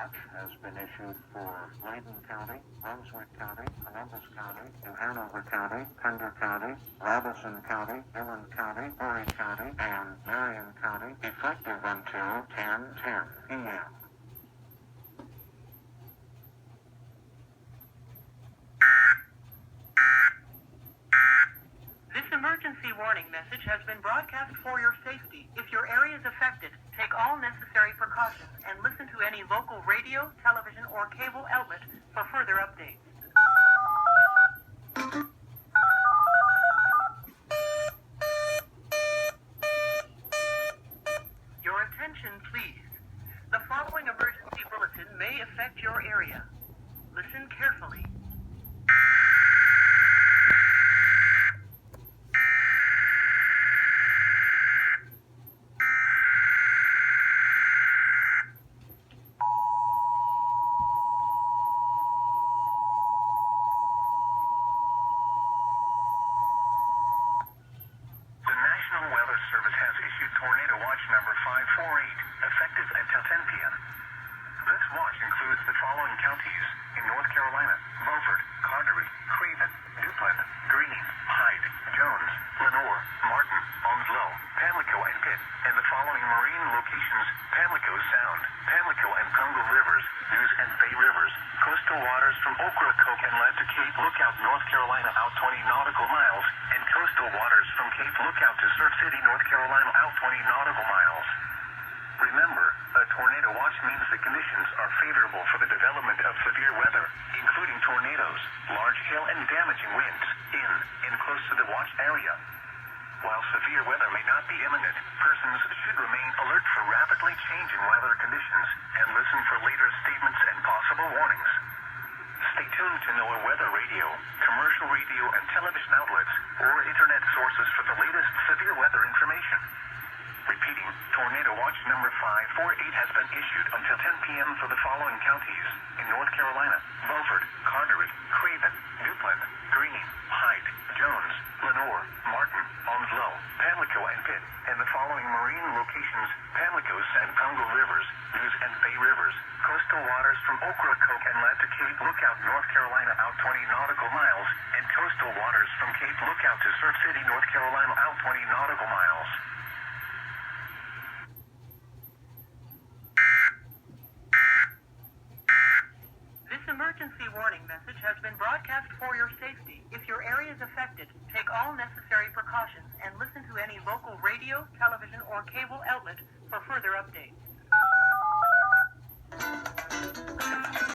watch has been issued for Layton County, Brunswick County, Columbus County, New Hanover County, Pender County, Robinson County, Dillon County, Horry County, and Marion County, effective until 10:10 p.m. This emergency warning message has been broadcast for your safety. If your area is affected, take all necessary precautions and listen to any local radio, television, or cable outlet for further updates. Your attention, please. The following emergency bulletin may affect your area. Listen carefully. Tornado Watch number 548, effective until 10 p.m. This watch includes the following counties in North Carolina: Beaufort, Carteret, Craven, Duplin, Greene, Hyde, Jones, Lenoir, Martin, Onslow, Pamlico, and Pitt, and the following marine locations: Pamlico Sound, Pamlico and Congo Rivers, News and Bay Rivers, coastal waters from Ocracoke Inlet to Cape Lookout, North Carolina, out 20 nautical miles, and coastal waters from Cape Lookout to Surf City, North Carolina, out 20 nautical miles. Remember, a tornado watch means the conditions are favorable for the development of severe weather, including tornadoes, large hail, and damaging winds in and close to the watch area. While severe weather may not be imminent, persons should remain alert for rapidly changing weather conditions and listen for later statements and possible warnings. Stay tuned to NOAA weather radio, commercial radio and television outlets, or internet sources for the latest severe weather information. Repeating, Tornado Watch number 548 has been issued until 10 p.m. for the following counties in North Carolina: Beaufort, Carteret, Craven, Duplin, Greene, Hyde, Jones, Lenoir, Martin, Onslow, Pamlico, and Pitt, and the following marine locations: Pamlico and Congo Rivers, News and Bay Rivers, coastal waters from Ocracoke Inlet to Cape Lookout, North Carolina, out 20 nautical miles, and coastal waters from Cape Lookout to Surf City, North Carolina, out 20 nautical miles. Emergency warning message has been broadcast for your safety. If your area is affected, take all necessary precautions and listen to any local radio, television, or cable outlet for further updates.